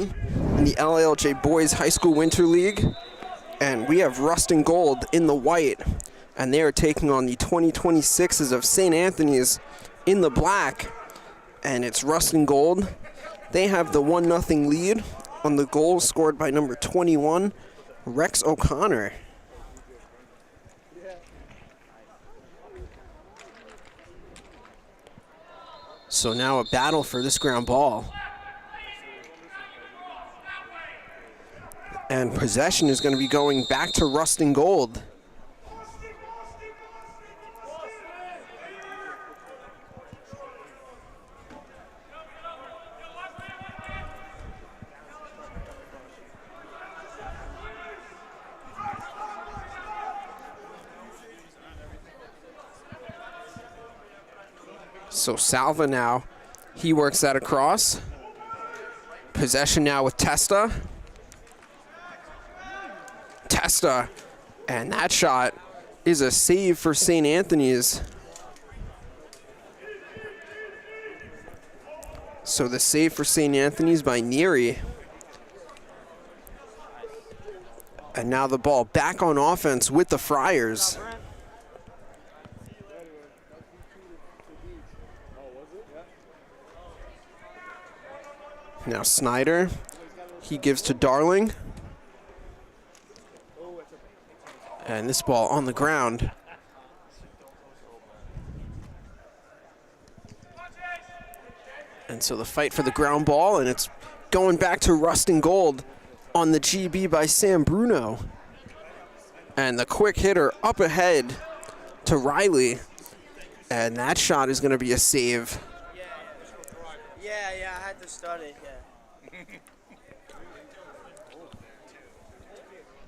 down in the LILJ Boys High School Winter League. And we have Rust and Gold in the white. And they are taking on the 2026s of St. Anthony's in the black. And it's Rust and Gold. They have the 1-0 lead on the goal scored by number 21, Rex O'Connor. So now a battle for this ground ball. And possession is going to be going back to Rust and Gold. So Salva now, he works that across. Possession now with Testa. Testa, and that shot is a save for St. Anthony's. So the save for St. Anthony's by Neary. And now the ball back on offense with the Friars. Now Snyder, he gives to Darling. And this ball on the ground. And so the fight for the ground ball, and it's going back to Rust and Gold on the GB by Sam Bruno. And the quick hitter up ahead to Riley. And that shot is going to be a save. Yeah, I had to start it, yeah.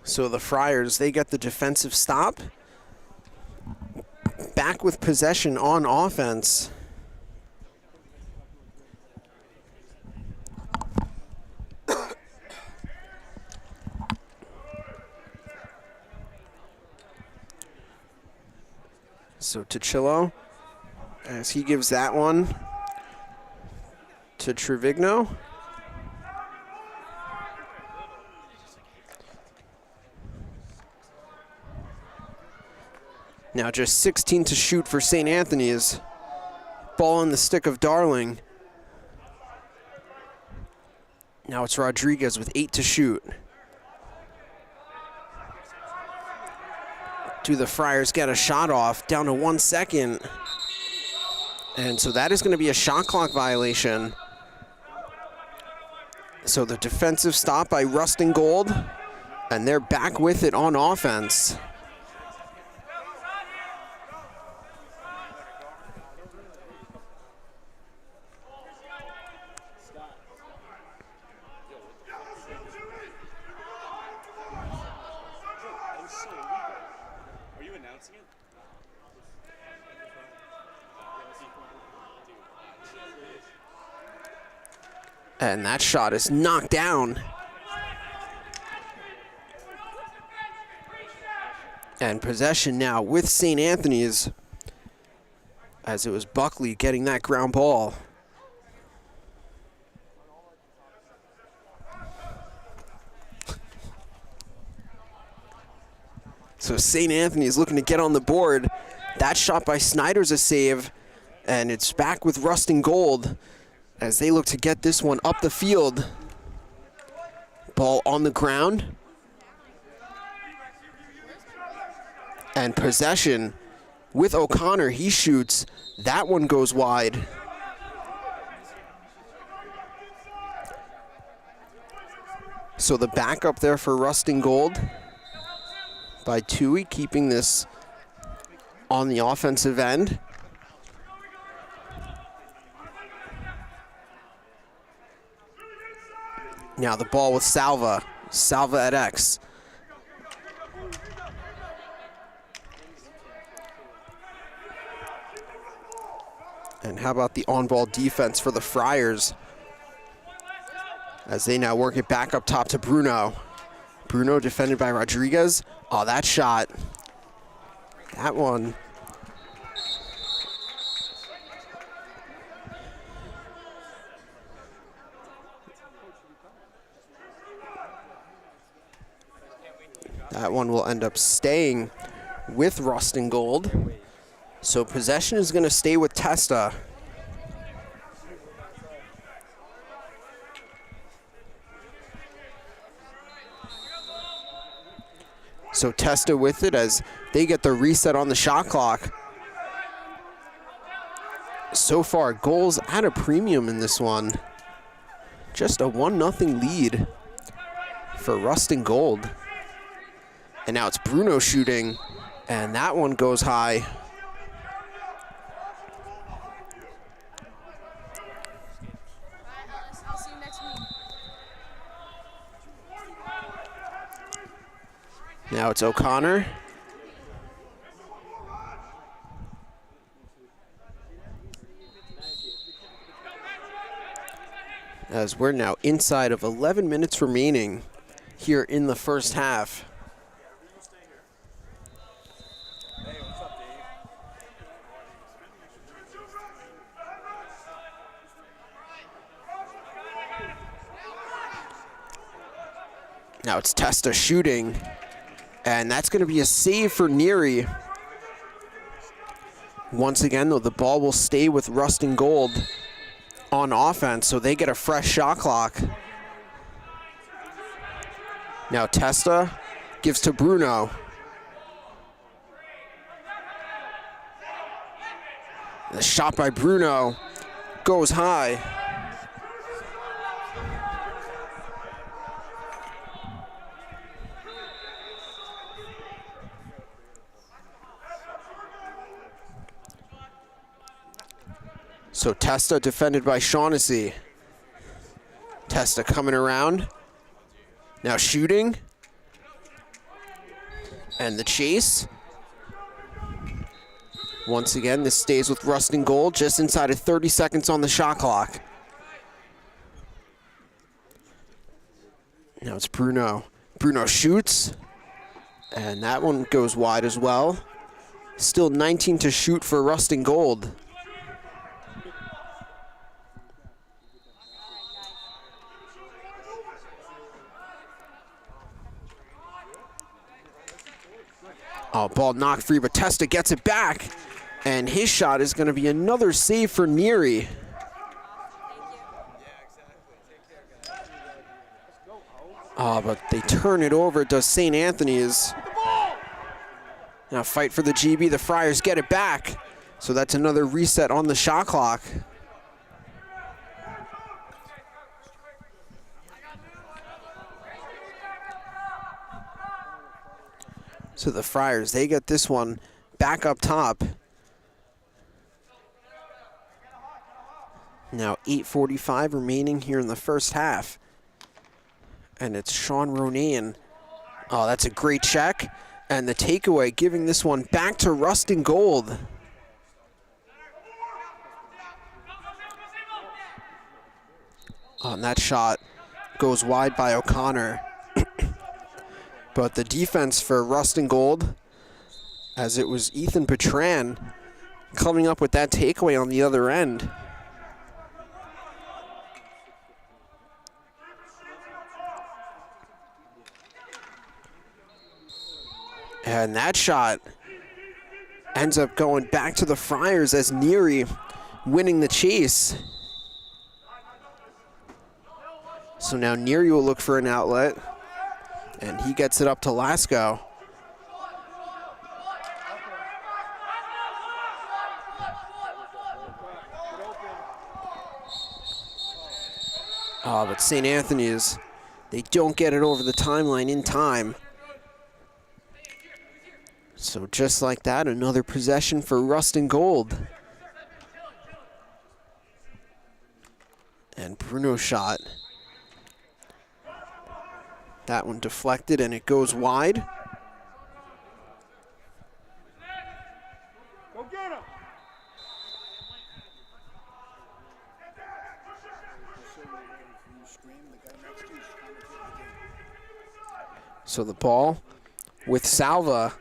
So the Friars, they get the defensive stop. Back with possession on offense. So Tuchillo, as he gives that one to Trevigno. Now just 16 to shoot for St. Anthony's. Ball in the stick of Darling. Now it's Rodriguez with 8 to shoot. Do the Friars get a shot off? Down to 1 second. And so that is going to be a shot clock violation. So the defensive stop by Rust and Gold, and they're back with it on offense. And that shot is knocked down. And possession now with St. Anthony's, as it was Buckley getting that ground ball. So St. Anthony's looking to get on the board. That shot by Snyder's a save, and it's back with Rust and Gold as they look to get this one up the field. Ball on the ground. And possession with O'Connor. He shoots. That one goes wide. So the backup there for Rust and Gold by Tui, keeping this on the offensive end. Now the ball with Salva. Salva at X. And how about the on-ball defense for the Friars as they now work it back up top to Bruno. Bruno defended by Rodriguez. Oh, that shot. That one. That one will end up staying with Rust and Gold. So possession is going to stay with Testa. So Testa with it as they get the reset on the shot clock. So far, goals at a premium in this one. Just a 1-0 lead for Rust and Gold. And now it's Bruno shooting, and that one goes high. Now it's O'Connor. As we're now inside of 11 minutes remaining here in the first half. Now it's Testa shooting, and that's going to be a save for Neary. Once again, though, the ball will stay with Rust and Gold on offense, so they get a fresh shot clock. Now Testa gives to Bruno. The shot by Bruno goes high. So Testa defended by Shaughnessy. Testa coming around. Now shooting. And the chase. Once again, this stays with Rust and Gold, just inside of 30 seconds on the shot clock. Now it's Bruno. Bruno shoots. And that one goes wide as well. Still 19 to shoot for Rust and Gold. Oh, ball knocked free, but Testa gets it back. And his shot is going to be another save for Neary. Oh, but they turn it over to St. Anthony's. Now fight for the GB. The Friars get it back. So that's another reset on the shot clock. So the Friars, they get this one back up top. Now 8:45 remaining here in the first half. And it's Sean Ronan. Oh, that's a great check. And the takeaway, giving this one back to Rust and Gold. Oh, and that shot goes wide by O'Connor. But the defense for Rust and Gold, as it was Ethan Petran coming up with that takeaway on the other end. And that shot ends up going back to the Friars as Neary winning the chase. So now Neary will look for an outlet. And he gets it up to Lasko. Oh, but St. Anthony's, they don't get it over the timeline in time. So just like that, another possession for Rust and Gold. And Bruno shot. That one deflected and it goes wide. Go get him. So the ball with Salva.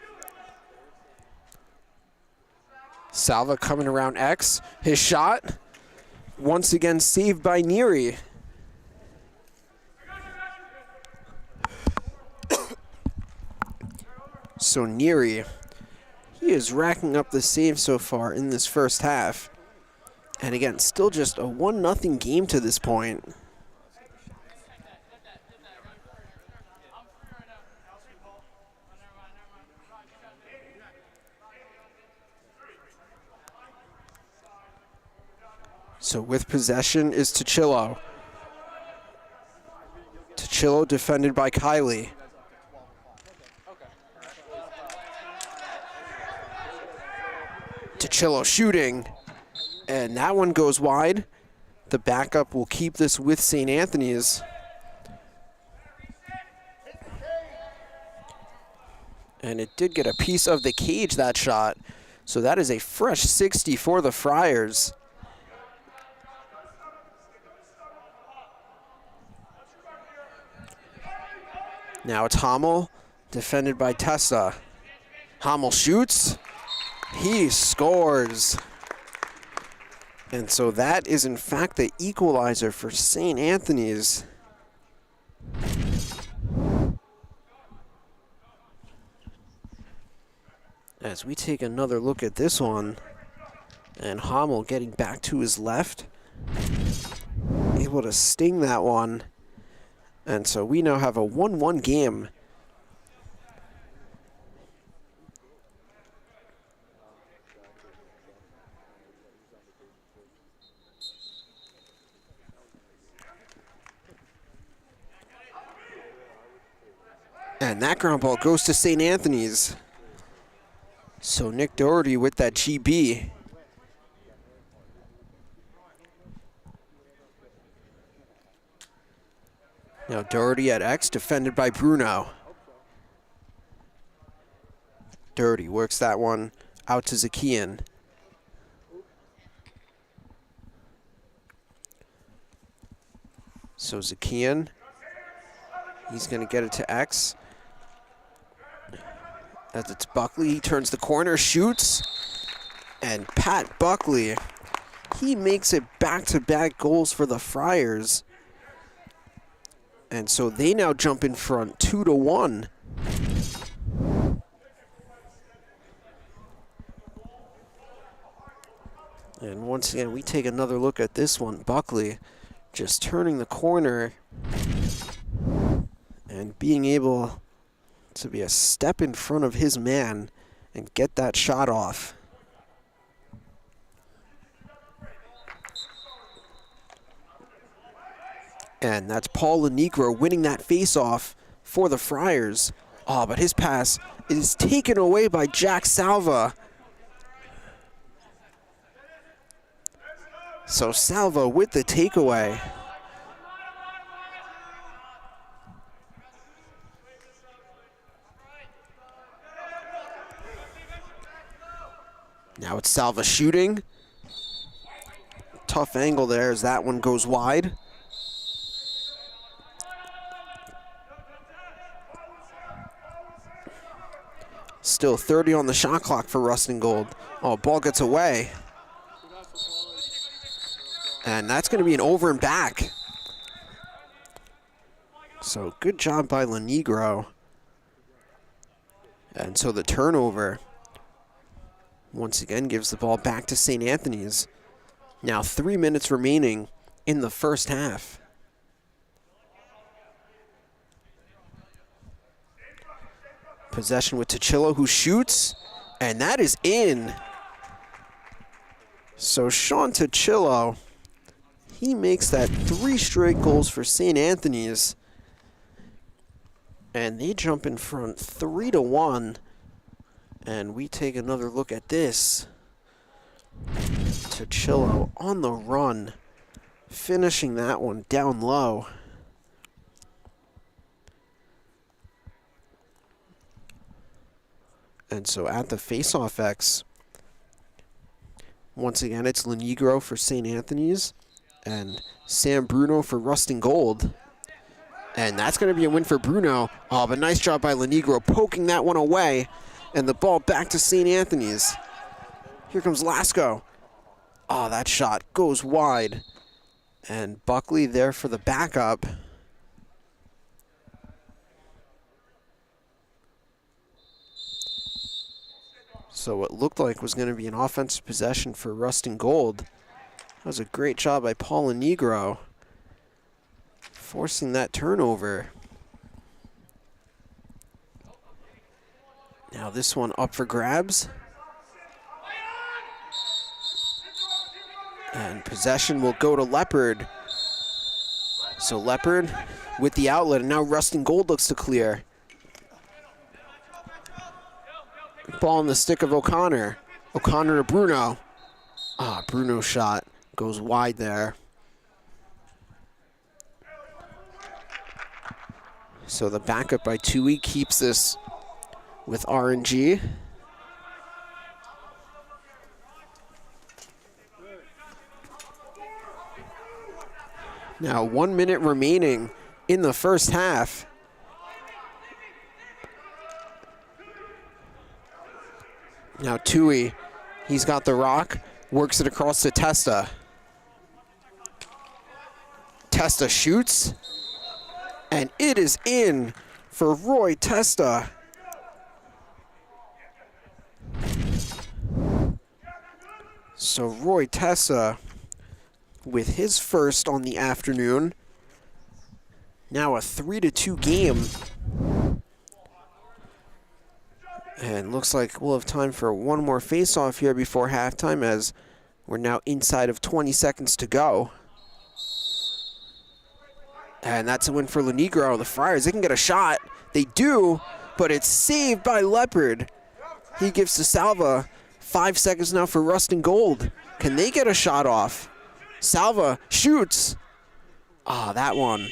Salva coming around X. His shot, once again saved by Neary. So Neary, he is racking up the saves so far in this first half. And again, still just a 1-0 game to this point. So with possession is Tuchillo. Tuchillo defended by Kylie. Tuchillo shooting, and that one goes wide. The backup will keep this with St. Anthony's. And it did get a piece of the cage, that shot. So that is a fresh 60 for the Friars. Now it's Hamel, defended by Tessa. Hamel shoots. He scores. And so that is in fact the equalizer for St. Anthony's. As we take another look at this one, and Hamel getting back to his left, able to sting that one. And so we now have a 1-1 game. And that ground ball goes to St. Anthony's. So Nick Doherty with that GB. Now Doherty at X, defended by Bruno. Doherty works that one out to Zakian. So Zakian, he's going to get it to X. As it's Buckley, he turns the corner, shoots. And Pat Buckley, he makes it back-to-back goals for the Friars. And so they now jump in front 2-1. And once again, we take another look at this one. Buckley just turning the corner and being able to be a step in front of his man and get that shot off. And that's Paul Lenegro winning that face-off for the Friars. Oh, but his pass is taken away by Jack Salva. So Salva with the takeaway. Now it's Salva shooting. Tough angle there as that one goes wide. Still 30 on the shot clock for Ruston Gold. Oh, ball gets away. And that's going to be an over and back. So good job by Lenegro. And so the turnover once again gives the ball back to St. Anthony's. Now 3 minutes remaining in the first half. Possession with Tuchillo, who shoots, and that is in. So Sean Tuchillo, he makes that 3 straight goals for St. Anthony's. And they jump in front 3-1. And we take another look at this. Tuchillo on the run, finishing that one down low. And so at the face-off X, once again, it's Lenegro for St. Anthony's and Sam Bruno for Ruston Gold. And that's going to be a win for Bruno. Oh, but nice job by Lenegro poking that one away. And the ball back to St. Anthony's. Here comes Lasko. Oh, that shot goes wide. And Buckley there for the backup. So what looked like was going to be an offensive possession for Rust and Gold. That was a great job by Paula Negro, forcing that turnover. Now this one up for grabs. And possession will go to Leopard. So Leopard with the outlet, and now Rust and Gold looks to clear. Ball on the stick of O'Connor. O'Connor to Bruno. Bruno's shot goes wide there. So the backup by Tui keeps this with RNG. Now 1 minute remaining in the first half. Now Tui, he's got the rock, works it across to Testa. Testa shoots, and it is in for Roy Testa. So Roy Testa with his first on the afternoon. Now a 3-2 game. And looks like we'll have time for one more face-off here before halftime, as we're now inside of 20 seconds to go. And that's a win for La Negro. The Friars, they can get a shot. They do, but it's saved by Leopard. He gives to Salva. 5 seconds now for Rust and Gold. Can they get a shot off? Salva shoots. That one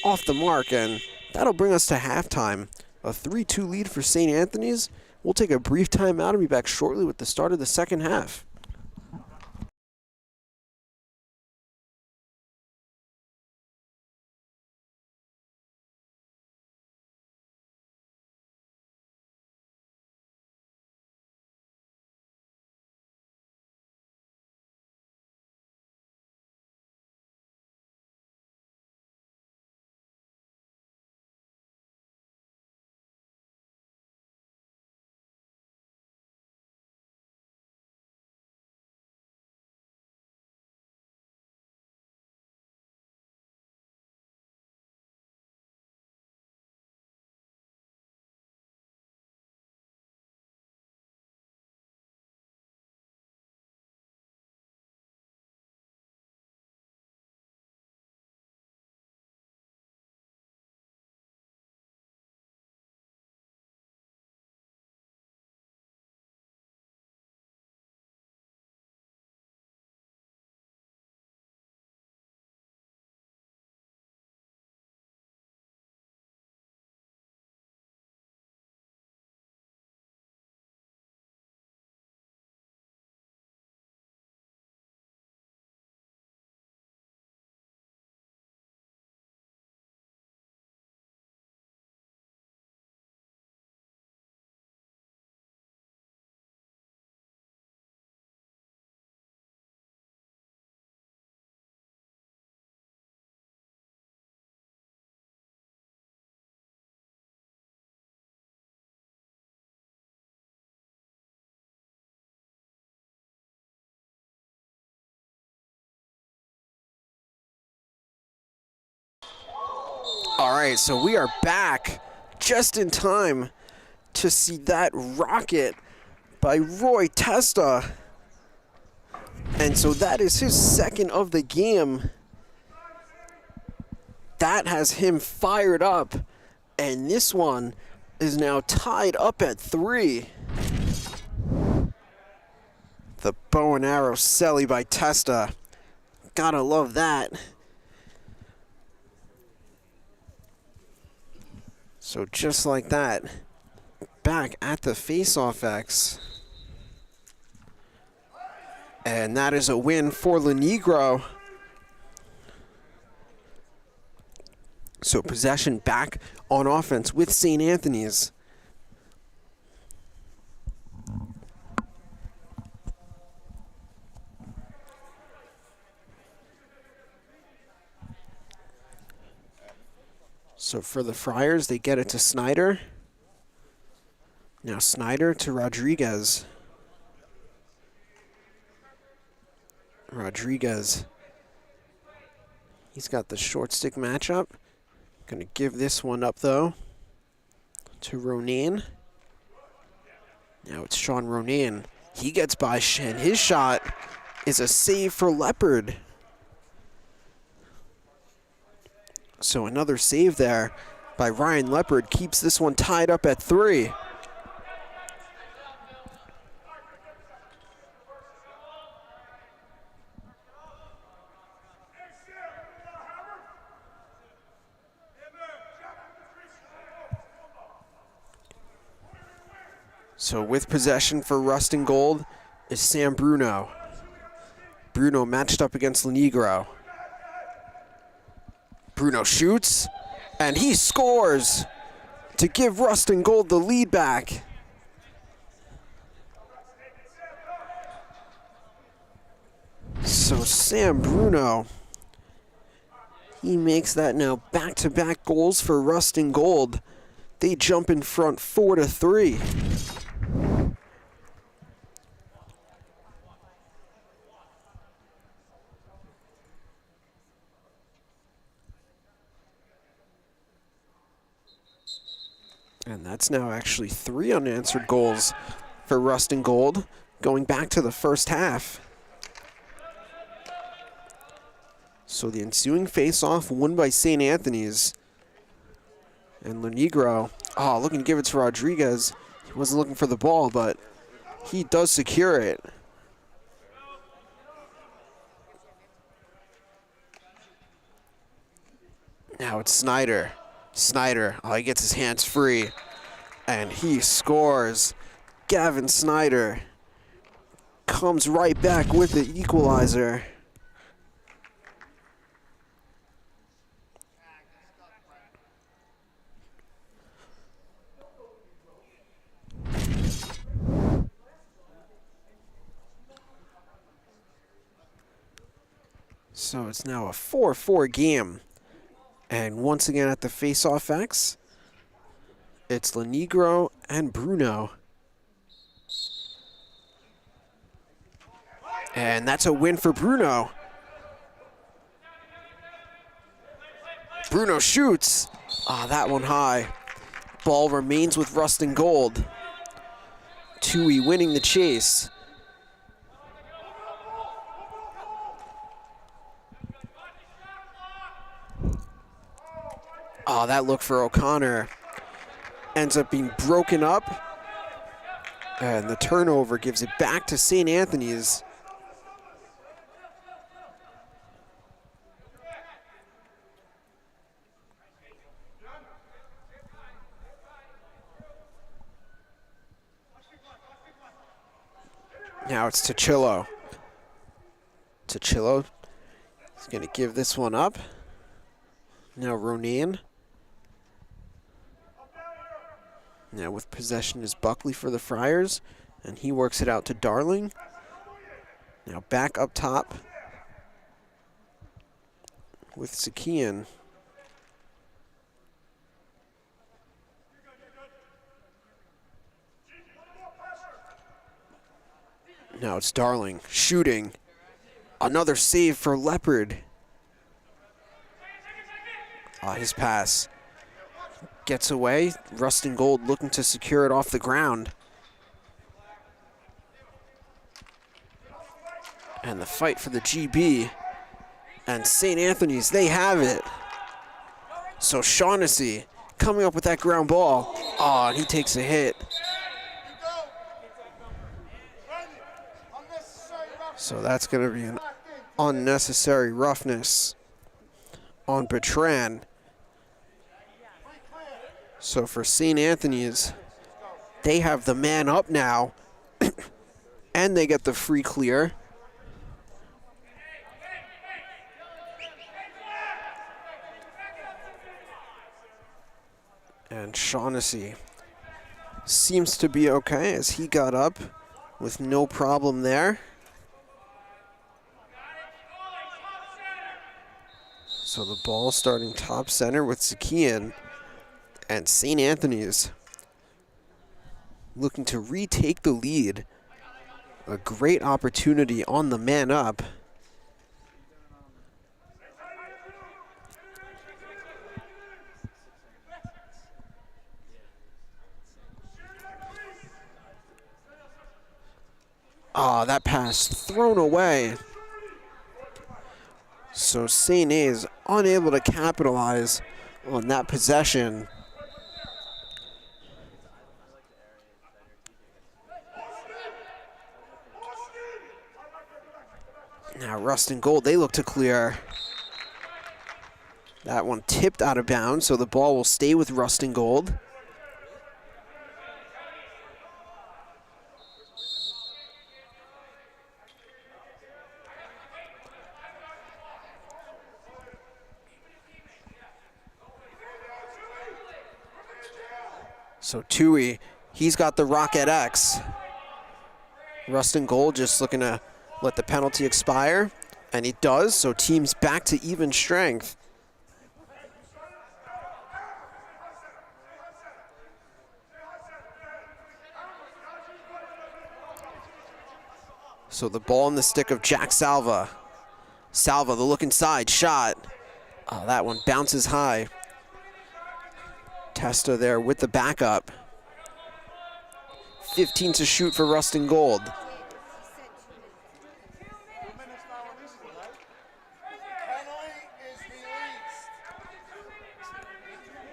off the mark, and that'll bring us to halftime. A 3-2 lead for St. Anthony's. We'll take a brief timeout and be back shortly with the start of the second half. All right, so we are back just in time to see that rocket by Roy Testa. And so that is his second of the game. That has him fired up. And this one is now tied up at 3. The bow and arrow celly by Testa. Gotta love that. So just like that, back at the face-off X. And that is a win for La Negro. So possession back on offense with St. Anthony's. So for the Friars, they get it to Snyder. Now Snyder to Rodriguez. Rodriguez. He's got the short stick matchup. Gonna give this one up though to Ronan. Now it's Sean Ronan. He gets by Shen. His shot is a save for Leopard. So another save there by Ryan Leopard keeps this one tied up at 3. So with possession for Rustin Gold is Sam Bruno. Bruno matched up against Lenegro. Bruno shoots, and he scores to give Rustin Gold the lead back. So Sam Bruno, he makes that now back-to-back goals for Rustin Gold. They jump in front 4-3. And that's now actually 3 unanswered goals for Rustin Gold, going back to the first half. So the ensuing face-off won by St. Anthony's. And Lenegro, looking to give it to Rodriguez. He wasn't looking for the ball, but he does secure it. Now it's Snyder. Snyder, he gets his hands free, and he scores. Gavin Snyder comes right back with the equalizer. So it's now a 4-4 game. And once again at the face-off X, it's Lenegro and Bruno. And that's a win for Bruno. Bruno shoots. That one high. Ball remains with Rustin Gold. Tui winning the chase. That look for O'Connor ends up being broken up. And the turnover gives it back to St. Anthony's. Now it's Tachillo. Tachillo is going to give this one up. Now Ronan. Now with possession is Buckley for the Friars, and he works it out to Darling. Now back up top with Sakian. Now it's Darling shooting. Another save for Leopard. His pass gets away. Rustin Gold looking to secure it off the ground. And the fight for the GB. And St. Anthony's, they have it. So Shaughnessy coming up with that ground ball. And he takes a hit. So that's going to be an unnecessary roughness on Bertrand. So for St. Anthony's, they have the man up now, and they get the free clear. And Shaughnessy seems to be okay as he got up with no problem there. So the ball starting top center with Sakian, and St. Anthony's looking to retake the lead. A great opportunity on the man up. that pass thrown away. So St. A's unable to capitalize on that possession. Now Rustin Gold, they look to clear. That one tipped out of bounds, so the ball will stay with Rustin Gold. So Tui, he's got the Rocket X. Rustin Gold just looking to let the penalty expire, and it does, so teams back to even strength. So the ball in the stick of Jack Salva. Salva, the look inside, shot. Oh, that one bounces high. Testa there with the backup. 15 to shoot for Rustin Gold.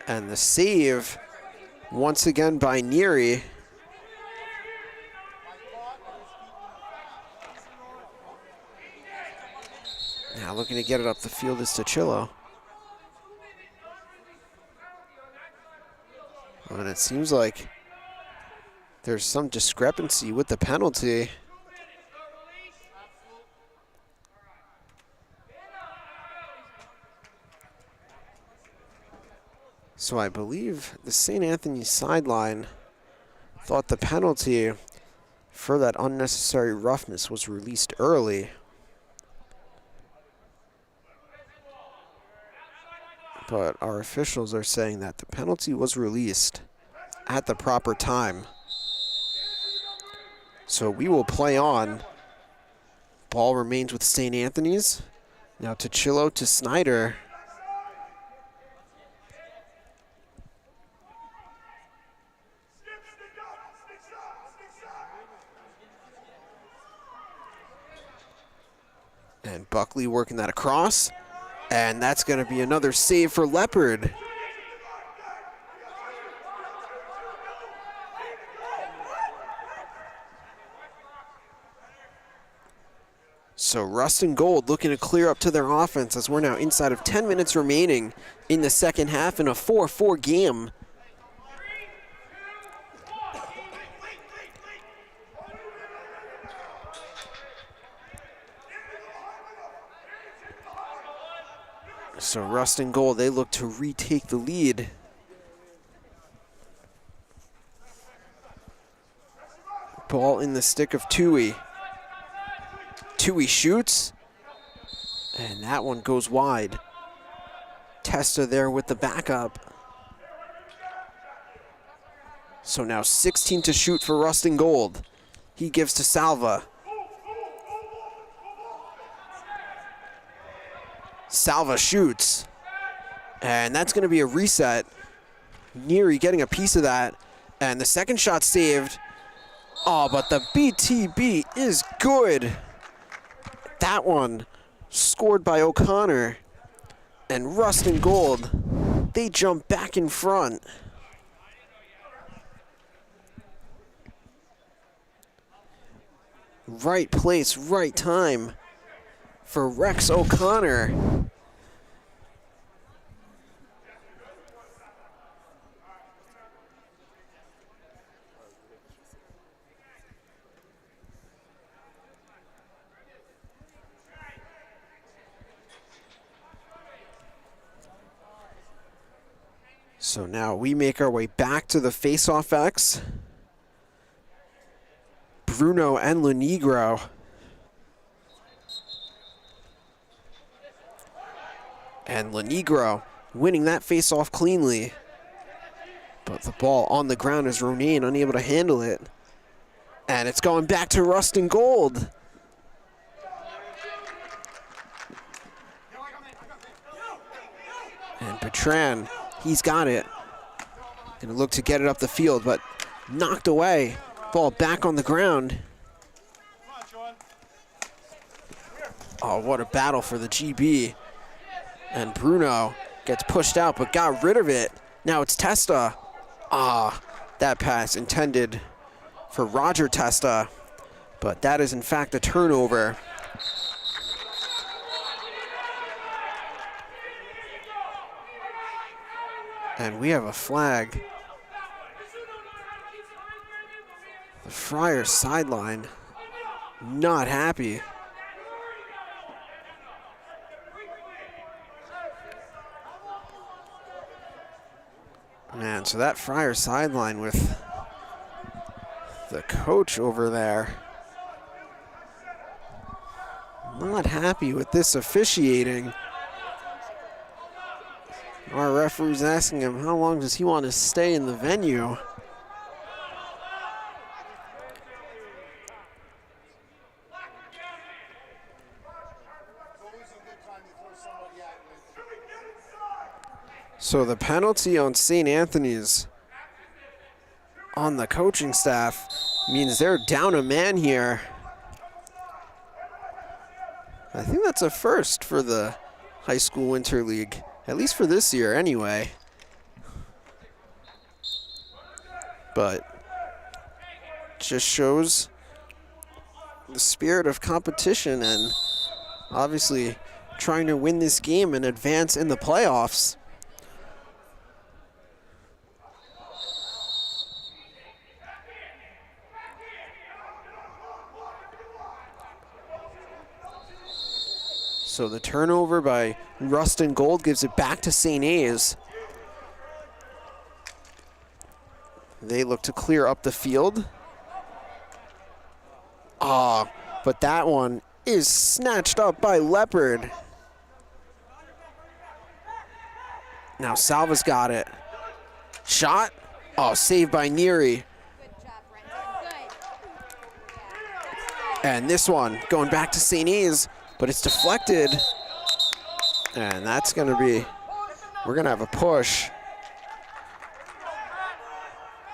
And the save, once again by Neary. Now looking to get it up the field is Tochillo. And it seems like there's some discrepancy with the penalty. So I believe the St. Anthony's sideline thought the penalty for that unnecessary roughness was released early. But our officials are saying that the penalty was released at the proper time. So we will play on. Ball remains with St. Anthony's. Now Tochillo to Snyder. And Buckley working that across. And that's going to be another save for Leopard. So Rustin Gold looking to clear up to their offense as we're now inside of 10 minutes remaining in the second half in a 4-4 game. So Rustin Gold, they look to retake the lead. Ball in the stick of Tui. Tui shoots, and that one goes wide. Testa there with the backup. So now 16 to shoot for Rustin Gold. He gives to Salva. Salva shoots, and that's going to be a reset. Neary getting a piece of that, and the second shot saved. Oh, but the BTB is good. That one scored by O'Connor, and Rustin Gold, they jump back in front. Right place, right time for Rex O'Connor. So now we make our way back to the face-off X. Bruno and Lenegro. And Lenegro winning that face-off cleanly. But the ball on the ground is Romain unable to handle it. And it's going back to Rustin Gold. And Bertrand, he's got it. Gonna look to get it up the field, but knocked away. Ball back on the ground. Come on, Sean. Oh, what a battle for the GB. And Bruno gets pushed out but got rid of it. Now it's Testa. That pass intended for Roger Testa, but that is in fact a turnover. And we have a flag. The Friars sideline not happy. Man, so that Friars sideline with the coach over there not happy with this officiating. Our referee's asking him how long does he want to stay in the venue. So the penalty on St. Anthony's on the coaching staff means they're down a man here. I think that's a first for the high school winter league, at least for this year anyway. But just shows the spirit of competition and obviously trying to win this game and advance in the playoffs. So the turnover by Rustin Gold gives it back to St. A's. They look to clear up the field. But that one is snatched up by Leopard. Now Salva's got it. Shot. Saved by Neary. And this one going back to St. A's. But it's deflected, and that's gonna be, we're gonna have a push.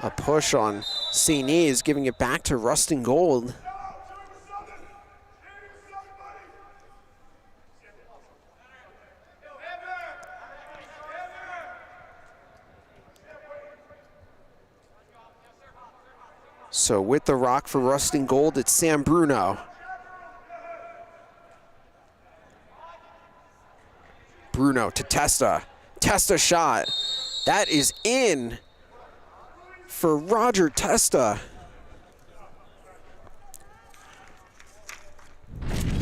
A push on St. A's, giving it back to Rustin Gold. So with the rock for Rustin Gold, it's Sam Bruno. Bruno to Testa. Testa shot. That is in for Roger Testa.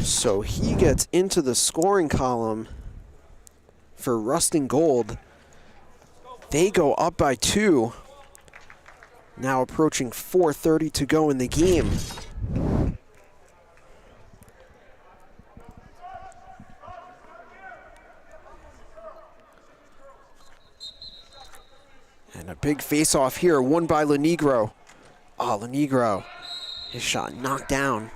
So he gets into the scoring column for Rustin Gold. They go up by 2. Now approaching 4:30 to go in the game. And a big face-off here, won by Lenegro. Lenegro, his shot knocked down.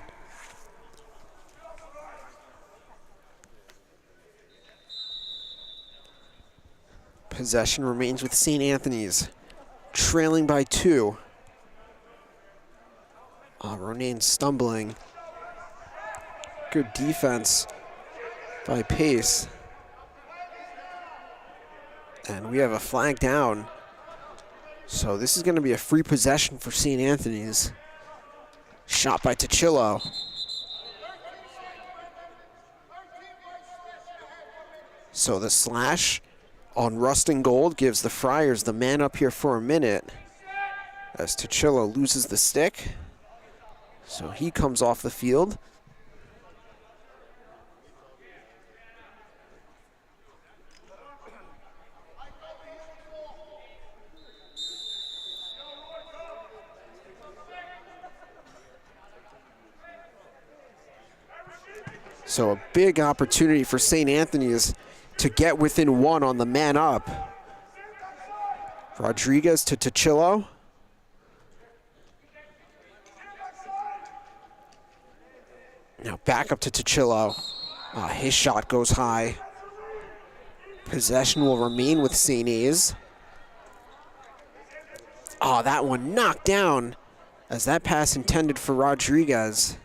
Possession remains with St. Anthony's, trailing by 2. Ronaine stumbling. Good defense by Pace. And we have a flag down. So this is going to be a free possession for St. Anthony's. Shot by Tachillo. So the slash on Rustin Gold gives the Friars the man up here for a minute as Tachillo loses the stick. So he comes off the field. So a big opportunity for St. Anthony's to get within 1 on the man up. Rodriguez to Tachillo. Now back up to Tachillo. His shot goes high. Possession will remain with St. A's. That one knocked down as that pass intended for Rodriguez.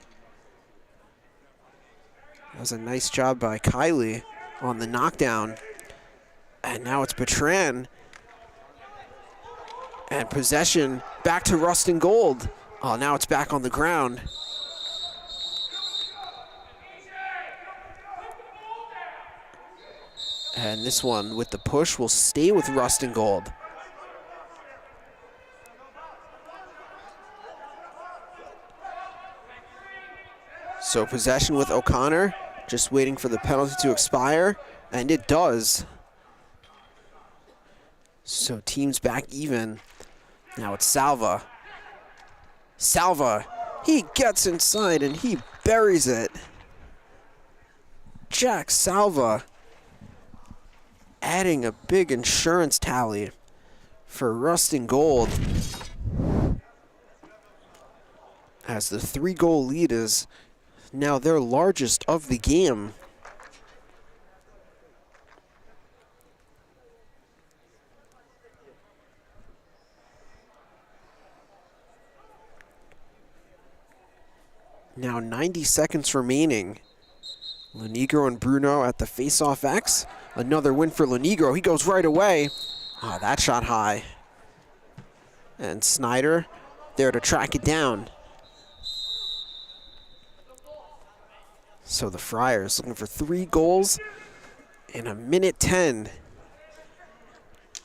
was a nice job by Kylie on the knockdown. And now it's Bertrand. And possession back to Rustin Gold. Oh, now it's back on the ground. And this one with the push will stay with Rustin Gold. So possession with O'Connor, just waiting for the penalty to expire, and it does. So teams back even. Now it's Salva. Salva, he gets inside and he buries it. Jack Salva adding a big insurance tally for Rustin Gold, as the 3-goal lead is now their largest of the game. Now 90 seconds remaining. Lenegro and Bruno at the face-off X. Another win for Lenegro. He goes right away. Oh, that shot high. And Snyder there to track it down. So the Friars looking for 3 goals in a minute 10.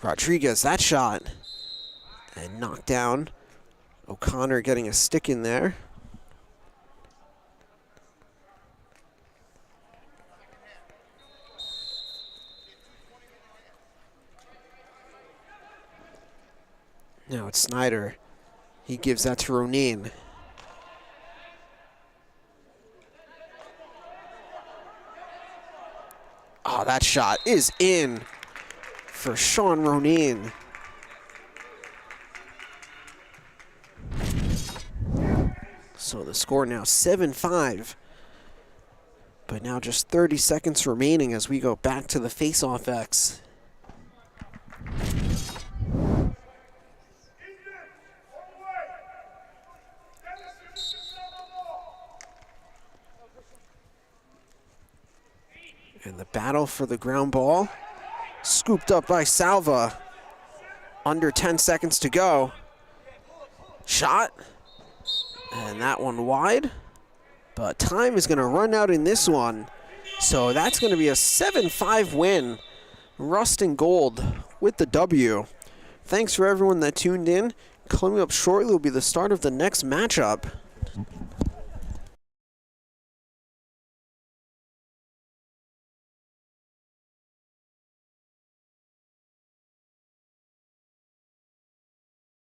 Rodriguez, that shot. And knocked down. O'Connor getting a stick in there. Now it's Snyder. He gives that to Ronin. Oh, that shot is in for Sean Ronin. So the score now 7-5. But now just 30 seconds remaining as we go back to the face-off X. And the battle for the ground ball, scooped up by Salva. Under 10 seconds to go. Shot, and that one wide. But time is gonna run out in this one. So that's gonna be a 7-5 win. Rustin Gold with the W. Thanks for everyone that tuned in. Coming up shortly will be the start of the next matchup.